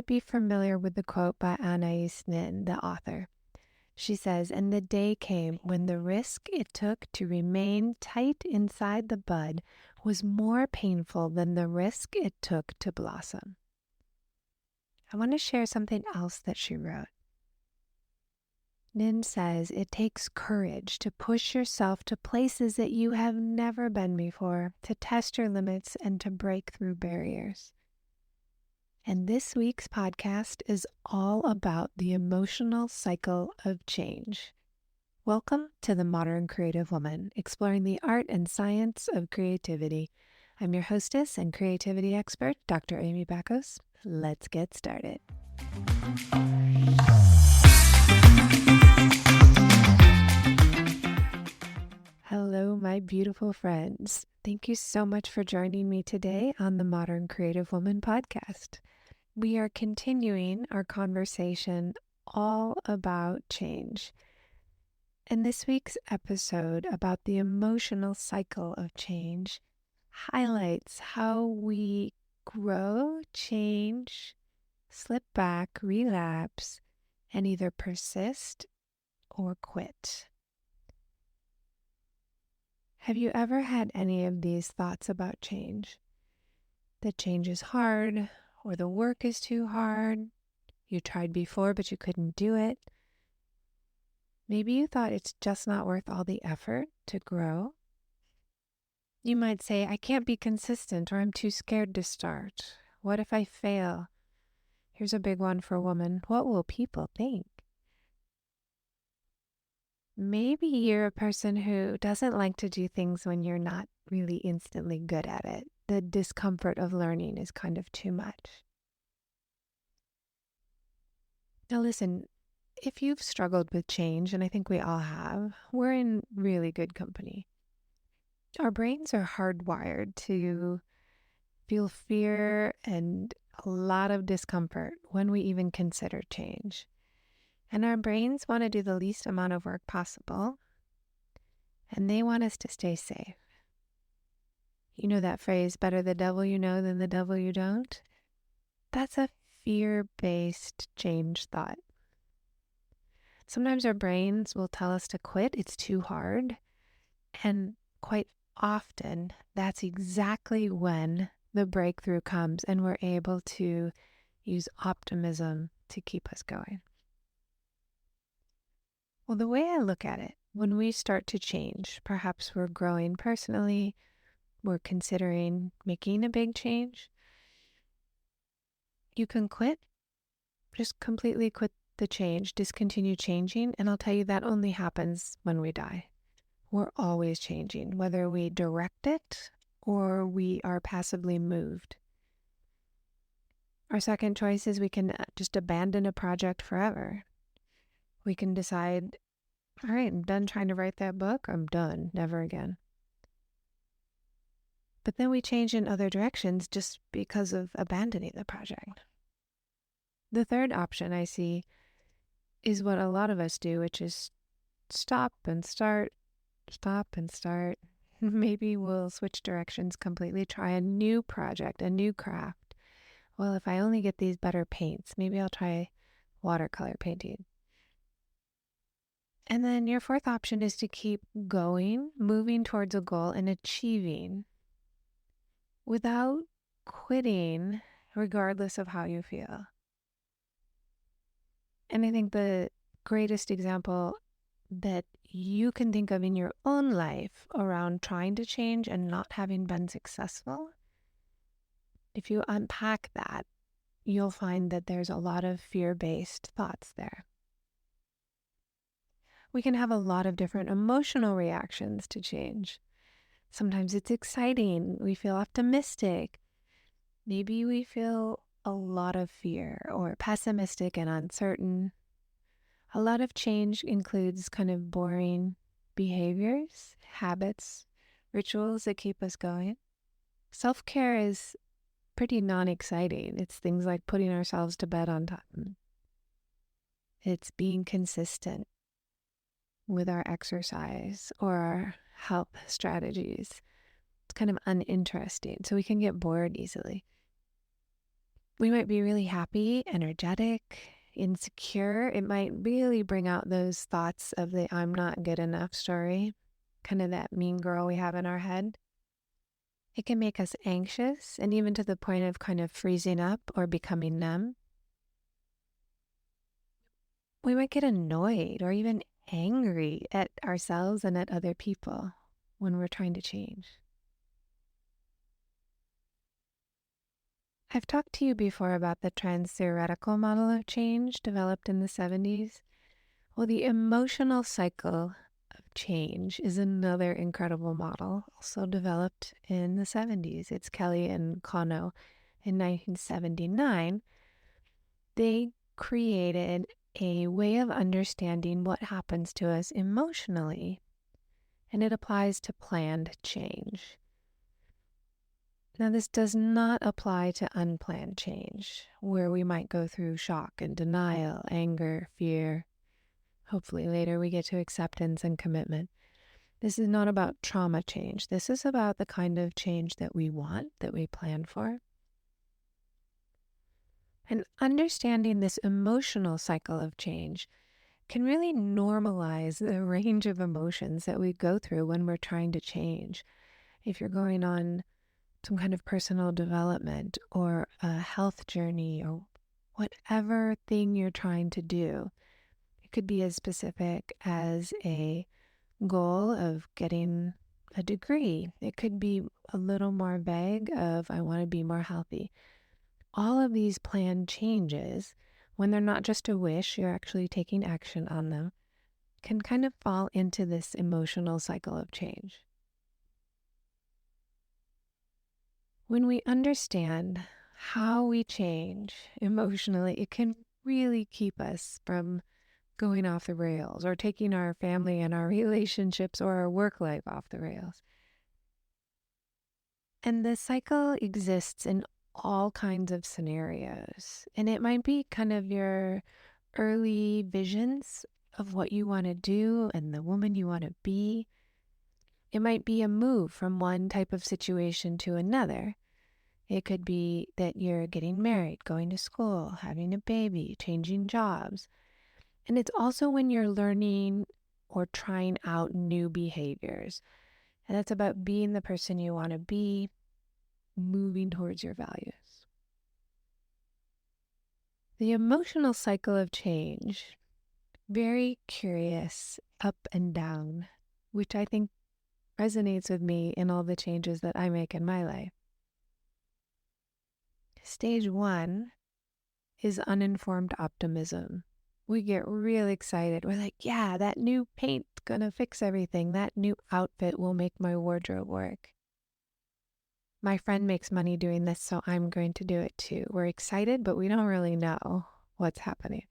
might be familiar with the quote by Anais Nin, the author. She says, "And the day came when the risk it took to remain tight inside the bud was more painful than the risk it took to blossom." I want to share something else that she wrote. Nin says it takes courage to push yourself to places that you have never been before, to test your limits and to break through barriers. And this week's podcast is all about the emotional cycle of change. Welcome to The Modern Creative Woman, exploring the art and science of creativity. I'm your hostess and creativity expert, Dr. Amy Backos. Let's get started. Hello, my beautiful friends. Thank you so much for joining me today on the Modern Creative Woman podcast. We are continuing our conversation all about change. And this week's episode about the emotional cycle of change highlights how we grow, change, slip back, relapse, and either persist or quit. Have you ever had any of these thoughts about change? That change is hard, or the work is too hard, you tried before but you couldn't do it. Maybe you thought it's just not worth all the effort to grow. You might say, I can't be consistent, or I'm too scared to start. What if I fail? Here's a big one for a woman. What will people think? Maybe you're a person who doesn't like to do things when you're not really instantly good at it. The discomfort of learning is kind of too much. Now listen, if you've struggled with change, and I think we all have, we're in really good company. Our brains are hardwired to feel fear and a lot of discomfort when we even consider change. And our brains want to do the least amount of work possible, and they want us to stay safe. You know that phrase, better the devil you know than the devil you don't? That's a fear-based change thought. Sometimes our brains will tell us to quit, it's too hard, and quite often that's exactly when the breakthrough comes and we're able to use optimism to keep us going. Well, the way I look at it, when we start to change, perhaps we're growing personally, we're considering making a big change, you can quit, just completely quit the change, discontinue changing, and I'll tell you that only happens when we die. We're always changing, whether we direct it or we are passively moved. Our second choice is we can just abandon a project forever. We can decide, all right, I'm done trying to write that book. I'm done, never again. But then we change in other directions just because of abandoning the project. The third option I see is what a lot of us do, which is stop and start. Maybe we'll switch directions completely, try a new project, a new craft. Well, if I only get these better paints, maybe I'll try watercolor painting. And then your fourth option is to keep going, moving towards a goal and achieving without quitting, regardless of how you feel. And I think the greatest example that you can think of in your own life around trying to change and not having been successful, if you unpack that, you'll find that there's a lot of fear-based thoughts there. We can have a lot of different emotional reactions to change. Sometimes it's exciting. We feel optimistic. Maybe we feel a lot of fear or pessimistic and uncertain. A lot of change includes kind of boring behaviors, habits, rituals that keep us going. Self-care is pretty non-exciting. It's things like putting ourselves to bed on time. It's being consistent with our exercise or our health strategies. It's kind of uninteresting, so we can get bored easily. We might be really happy, energetic, insecure. It might really bring out those thoughts of the I'm not good enough story, kind of that mean girl we have in our head. It can make us anxious and even to the point of kind of freezing up or becoming numb. We might get annoyed or even angry at ourselves and at other people when we're trying to change. I've talked to you before about the trans-theoretical model of change developed in the 70s. Well, the emotional cycle of change is another incredible model, also developed in the 70s. It's Kelly and Kano in 1979. They created a way of understanding what happens to us emotionally, and it applies to planned change. Now, this does not apply to unplanned change, where we might go through shock and denial, anger, fear. Hopefully later we get to acceptance and commitment. This is not about trauma change. This is about the kind of change that we want, that we plan for. And understanding this emotional cycle of change can really normalize the range of emotions that we go through when we're trying to change. If you're going on some kind of personal development or a health journey or whatever thing you're trying to do, it could be as specific as a goal of getting a degree. It could be a little more vague of I want to be more healthy. All of these planned changes, when they're not just a wish, you're actually taking action on them, can kind of fall into this emotional cycle of change. When we understand how we change emotionally, it can really keep us from going off the rails or taking our family and our relationships or our work life off the rails. And the cycle exists in all kinds of scenarios. And it might be kind of your early visions of what you want to do and the woman you want to be. It might be a move from one type of situation to another. It could be that you're getting married, going to school, having a baby, changing jobs. And it's also when you're learning or trying out new behaviors. And that's about being the person you want to be, moving towards your values. The emotional cycle of change, very curious, up and down, which I think resonates with me in all the changes that I make in my life. Stage 1 is uninformed optimism. We get real excited. We're like, yeah, that new paint's gonna fix everything. That new outfit will make my wardrobe work. My friend makes money doing this, so I'm going to do it too. We're excited, but we don't really know what's happening.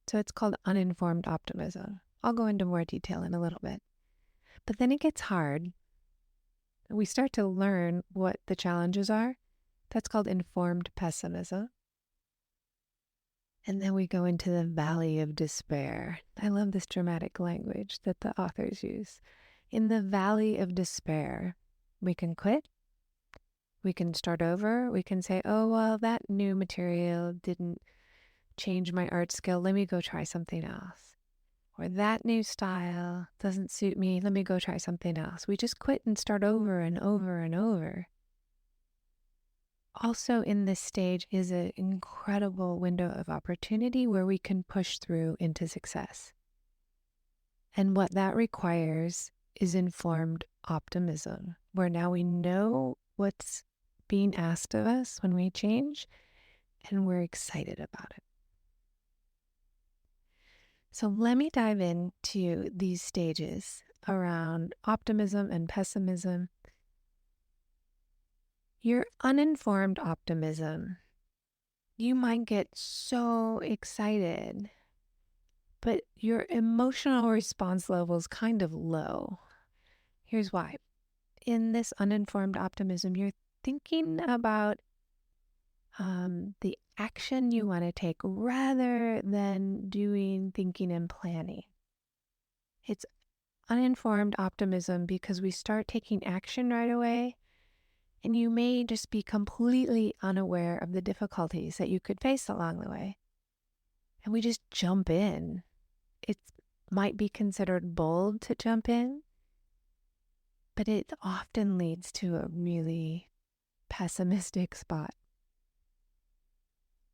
So it's called uninformed optimism. I'll go into more detail in a little bit. But then it gets hard. We start to learn what the challenges are. That's called informed pessimism. And then we go into the valley of despair. I love this dramatic language that the authors use. In the valley of despair, we can quit. We can start over. We can say, oh, well, that new material didn't change my art skill. Let me go try something else. Or that new style doesn't suit me. Let me go try something else. We just quit and start over and over and over. Also in this stage is an incredible window of opportunity where we can push through into success. And what that requires is informed optimism, where now we know what's being asked of us when we change, and we're excited about it. So let me dive into these stages around optimism and pessimism. Your uninformed optimism, you might get so excited, but your emotional response level is kind of low. Here's why. In this uninformed optimism, you're thinking about the action you want to take rather than doing thinking and planning. It's uninformed optimism because we start taking action right away And you may just be completely unaware of the difficulties that you could face along the way. And we just jump in. It might be considered bold to jump in, but it often leads to a really pessimistic spot.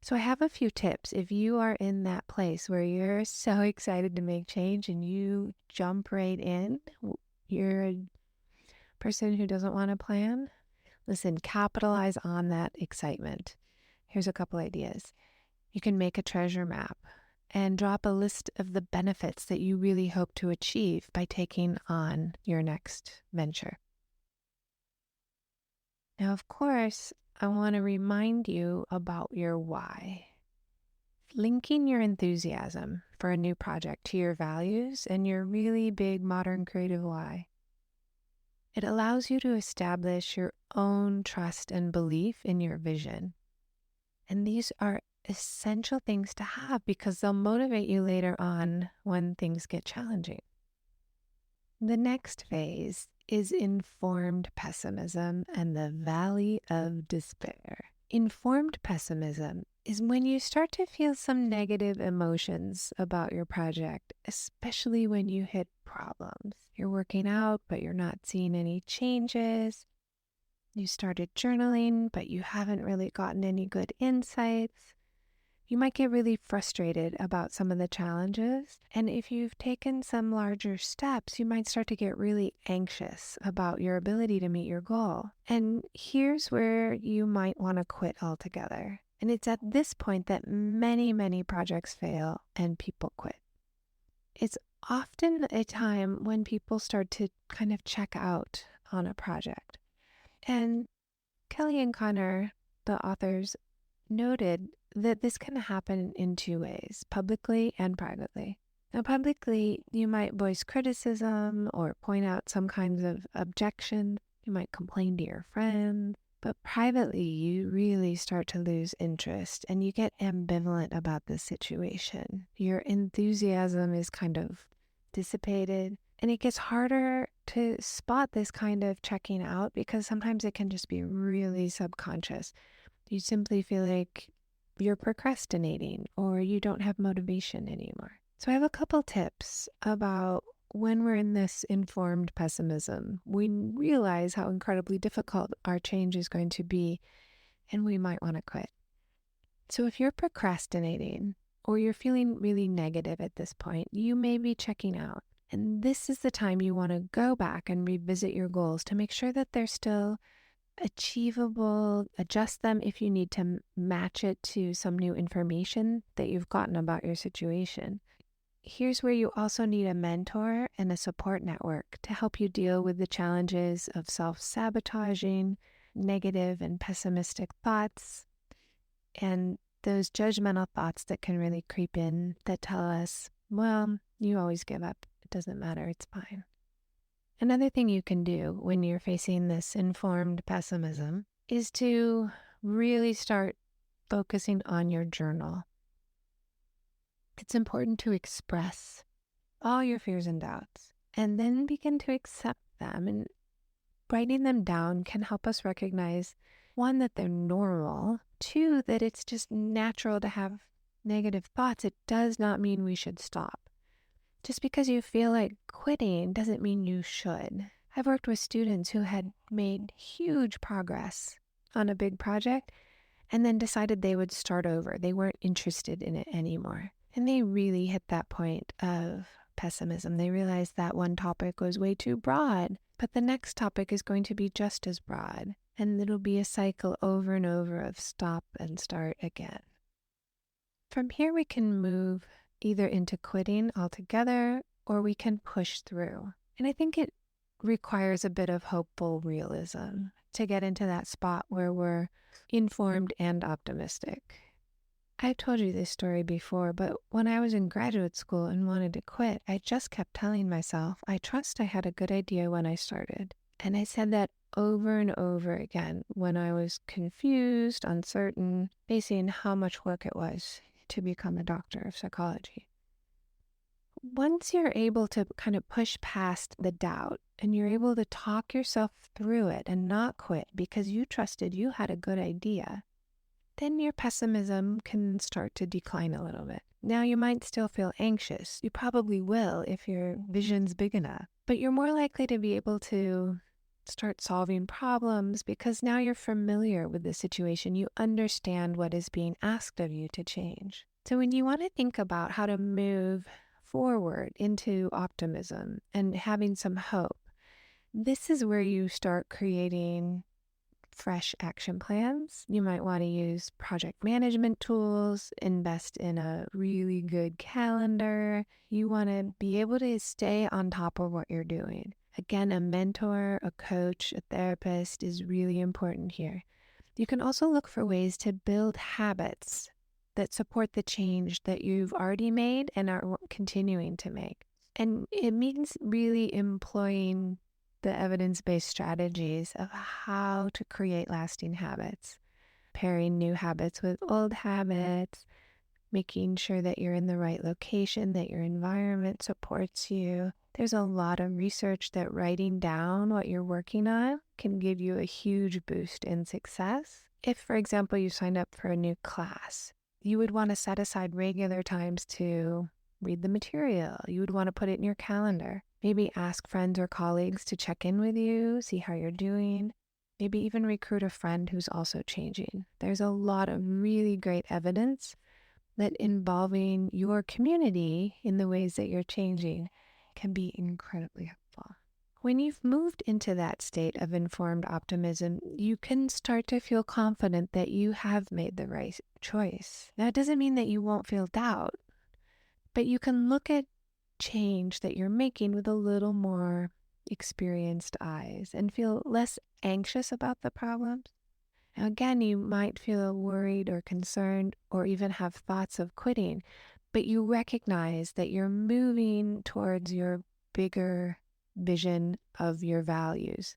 So I have a few tips. If you are in that place where you're so excited to make change and you jump right in, you're a person who doesn't want to plan, listen, capitalize on that excitement. Here's a couple ideas. You can make a treasure map and drop a list of the benefits that you really hope to achieve by taking on your next venture. Now, of course, I want to remind you about your why. Linking your enthusiasm for a new project to your values and your really big modern creative why. It allows you to establish your own trust and belief in your vision. And these are essential things to have because they'll motivate you later on when things get challenging. The next phase is informed pessimism and the valley of despair. Informed pessimism is when you start to feel some negative emotions about your project, especially when you hit problems. You're working out, but you're not seeing any changes. You started journaling, but you haven't really gotten any good insights. You might get really frustrated about some of the challenges. And if you've taken some larger steps, you might start to get really anxious about your ability to meet your goal. And here's where you might want to quit altogether. And it's at this point that many projects fail and people quit. It's often a time when people start to kind of check out on a project. And Kelly and Connor, the authors, noted that this can happen in two ways, publicly and privately. Now, publicly, you might voice criticism or point out some kinds of objection. You might complain to your friends. But privately, you really start to lose interest and you get ambivalent about the situation. Your enthusiasm is kind of dissipated, and it gets harder to spot this kind of checking out because sometimes it can just be really subconscious. You simply feel like you're procrastinating or you don't have motivation anymore. So I have a couple tips about when we're in this informed pessimism. We realize how incredibly difficult our change is going to be, and we might want to quit. So if you're procrastinating or you're feeling really negative at this point, you may be checking out. And this is the time you want to go back and revisit your goals to make sure that they're still achievable, adjust them if you need to match it to some new information that you've gotten about your situation. Here's where you also need a mentor and a support network to help you deal with the challenges of self-sabotaging, negative and pessimistic thoughts, and those judgmental thoughts that can really creep in that tell us, well, you always give up. It doesn't matter. It's fine. Another thing you can do when you're facing this informed pessimism is to really start focusing on your journal. It's important to express all your fears and doubts and then begin to accept them. And writing them down can help us recognize, one, that they're normal, two, that it's just natural to have negative thoughts. It does not mean we should stop. Just because you feel like quitting doesn't mean you should. I've worked with students who had made huge progress on a big project and then decided they would start over. They weren't interested in it anymore. And they really hit that point of pessimism. They realized that one topic was way too broad, but the next topic is going to be just as broad. And it'll be a cycle over and over of stop and start again. From here, we can move either into quitting altogether or we can push through. And I think it requires a bit of hopeful realism to get into that spot where we're informed and optimistic. I've told you this story before, but when I was in graduate school and wanted to quit, I just kept telling myself, I trust I had a good idea when I started. And I said that over and over again when I was confused, uncertain, facing how much work it was to become a doctor of psychology. Once you're able to kind of push past the doubt and you're able to talk yourself through it and not quit because you trusted you had a good idea, then your pessimism can start to decline a little bit. Now, you might still feel anxious. You probably will if your vision's big enough, but you're more likely to be able to start solving problems because now you're familiar with the situation. You understand what is being asked of you to change. So when you want to think about how to move forward into optimism and having some hope, this is where you start creating fresh action plans. You might want to use project management tools, invest in a really good calendar. You want to be able to stay on top of what you're doing. Again, a mentor, a coach, a therapist is really important here. You can also look for ways to build habits that support the change that you've already made and are continuing to make. And it means really employing the evidence-based strategies of how to create lasting habits, pairing new habits with old habits, making sure that you're in the right location, that your environment supports you. There's a lot of research that writing down what you're working on can give you a huge boost in success. If, for example, you signed up for a new class, you would want to set aside regular times to read the material. You would want to put it in your calendar. Maybe ask friends or colleagues to check in with you, see how you're doing. Maybe even recruit a friend who's also changing. There's a lot of really great evidence that involving your community in the ways that you're changing can be incredibly helpful. When you've moved into that state of informed optimism, you can start to feel confident that you have made the right choice. Now, it doesn't mean that you won't feel doubt, but you can look at change that you're making with a little more experienced eyes and feel less anxious about the problems. Now, again, you might feel worried or concerned or even have thoughts of quitting, but you recognize that you're moving towards your bigger vision of your values.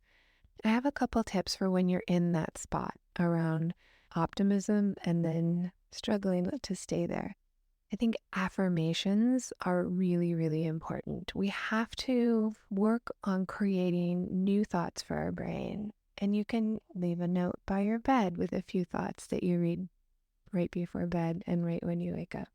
I have a couple tips for when you're in that spot around optimism and then struggling to stay there. I think affirmations are really, really important. We have to work on creating new thoughts for our brain. And you can leave a note by your bed with a few thoughts that you read right before bed and right when you wake up.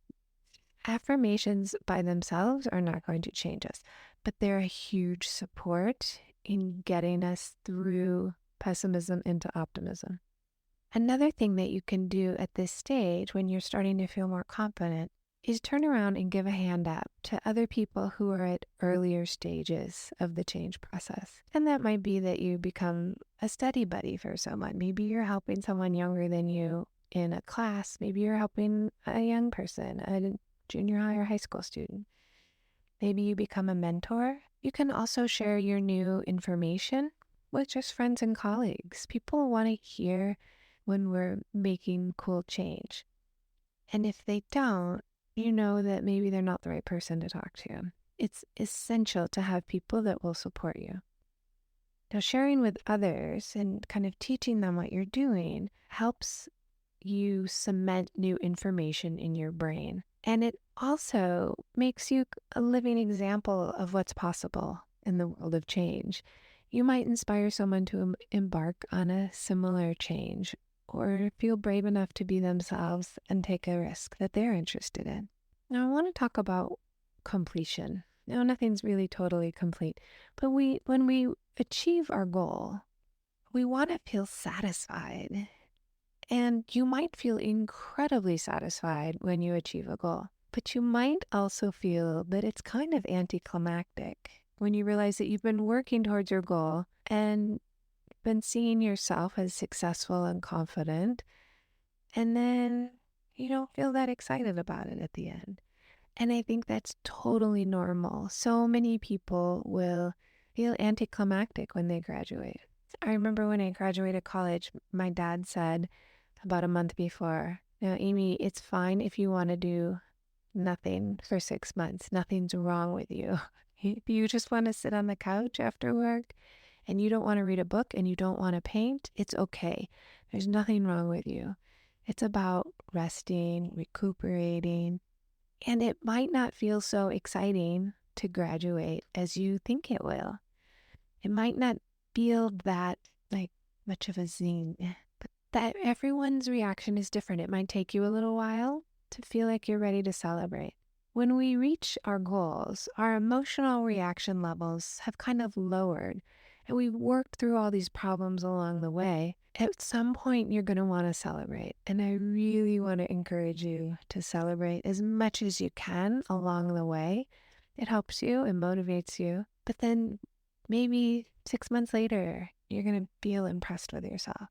Affirmations by themselves are not going to change us, but they're a huge support in getting us through pessimism into optimism. Another thing that you can do at this stage when you're starting to feel more confident is turn around and give a hand up to other people who are at earlier stages of the change process. And that might be that you become a study buddy for someone. Maybe you're helping someone younger than you in a class. Maybe you're helping a young person, a junior high or high school student. Maybe you become a mentor. You can also share your new information with just friends and colleagues. People want to hear when we're making cool change. And if they don't, you know that maybe they're not the right person to talk to. It's essential to have people that will support you. Now, sharing with others and kind of teaching them what you're doing helps you cement new information in your brain. And it also makes you a living example of what's possible in the world of change. You might inspire someone to embark on a similar change or feel brave enough to be themselves and take a risk that they're interested in. Now, I want to talk about completion. Now, nothing's really totally complete, but when we achieve our goal, we want to feel satisfied. And you might feel incredibly satisfied when you achieve a goal, but you might also feel that it's kind of anticlimactic when you realize that you've been working towards your goal and been seeing yourself as successful and confident, and then you don't feel that excited about it at the end. And I think that's totally normal. So many people will feel anticlimactic when they graduate. I remember when I graduated college, my dad said about a month before, "Now, Amy, it's fine if you want to do nothing for 6 months. Nothing's wrong with you. If you just want to sit on the couch after work and you don't want to read a book and you don't want to paint, it's okay. There's nothing wrong with you. It's about resting, recuperating, and it might not feel so exciting to graduate as you think it will. It might not feel that like much of a zing, but that everyone's reaction is different. It might take you a little while to feel like you're ready to celebrate. When we reach our goals, our emotional reaction levels have kind of lowered, and we've worked through all these problems along the way. At some point, you're going to want to celebrate. And I really want to encourage you to celebrate as much as you can along the way. It helps you, it motivates you. But then maybe 6 months later, you're going to feel impressed with yourself.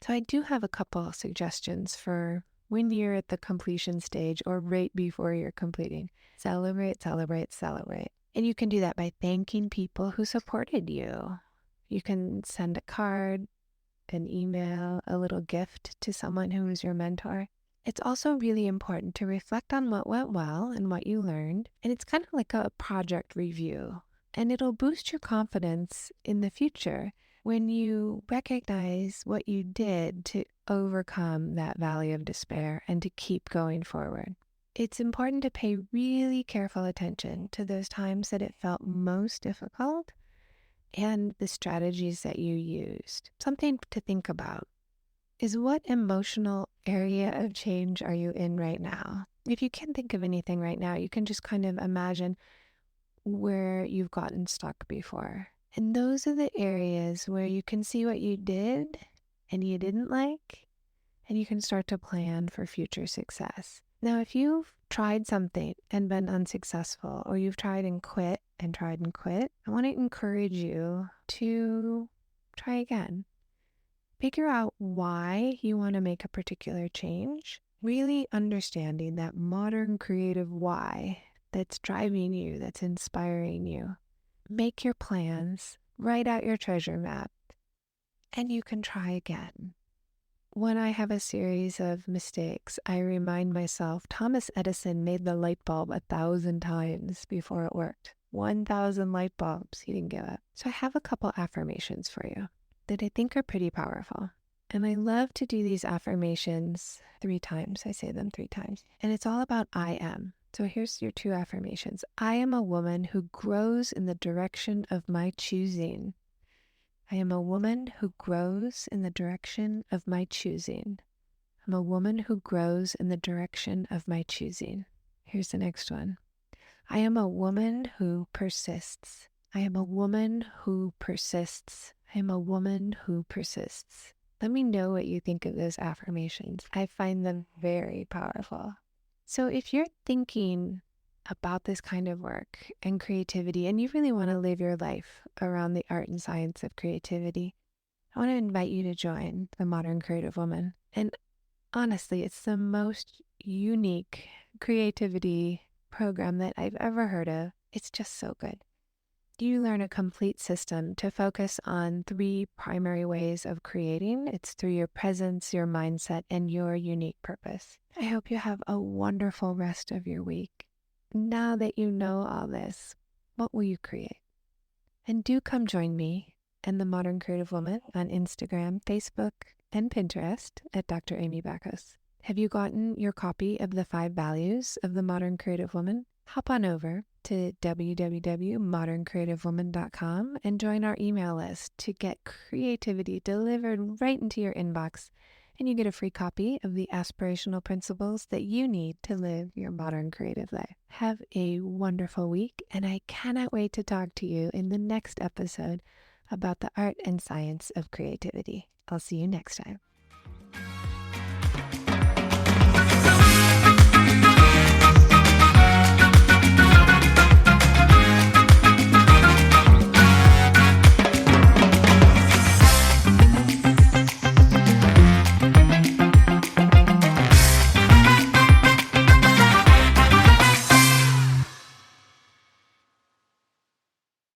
So I do have a couple suggestions for when you're at the completion stage or right before you're completing. Celebrate, celebrate, celebrate. And you can do that by thanking people who supported you. You can send a card, an email, a little gift to someone who was your mentor. It's also really important to reflect on what went well and what you learned. And it's kind of like a project review. And it'll boost your confidence in the future when you recognize what you did to overcome that valley of despair and to keep going forward. It's important to pay really careful attention to those times that it felt most difficult and the strategies that you used. Something to think about is, what emotional area of change are you in right now? If you can't think of anything right now, you can just kind of imagine where you've gotten stuck before. And those are the areas where you can see what you did and you didn't like, and you can start to plan for future success. Now, if you've tried something and been unsuccessful, or you've tried and quit, I want to encourage you to try again. Figure out why you want to make a particular change, really understanding that modern creative why that's driving you, that's inspiring you. Make your plans, write out your treasure map, and you can try again. When I have a series of mistakes, I remind myself Thomas Edison made the light bulb 1,000 times before it worked. 1,000 light bulbs, he didn't give up. So I have a couple affirmations for you that I think are pretty powerful. And I love to do these affirmations 3 times. I say them 3 times. And it's all about I am. So here's your 2 affirmations. I am a woman who grows in the direction of my choosing. I am a woman who grows in the direction of my choosing. I'm a woman who grows in the direction of my choosing. Here's the next one. I am a woman who persists. I am a woman who persists. I am a woman who persists. Let me know what you think of those affirmations. I find them very powerful. So if you're thinking about this kind of work and creativity, and you really want to live your life around the art and science of creativity, I want to invite you to join the Modern Creative Woman. And honestly, it's the most unique creativity program that I've ever heard of. It's just so good. You learn a complete system to focus on 3 primary ways of creating. It's through your presence, your mindset, and your unique purpose. I hope you have a wonderful rest of your week. Now that you know all this, what will you create? And do come join me and the Modern Creative Woman on Instagram, Facebook, and Pinterest at Dr. Amy Backus. Have you gotten your copy of the 5 values of the Modern Creative Woman? Hop on over to www.moderncreativewoman.com and join our email list to get creativity delivered right into your inbox. And you get a free copy of the aspirational principles that you need to live your modern creative life. Have a wonderful week, and I cannot wait to talk to you in the next episode about the art and science of creativity. I'll see you next time.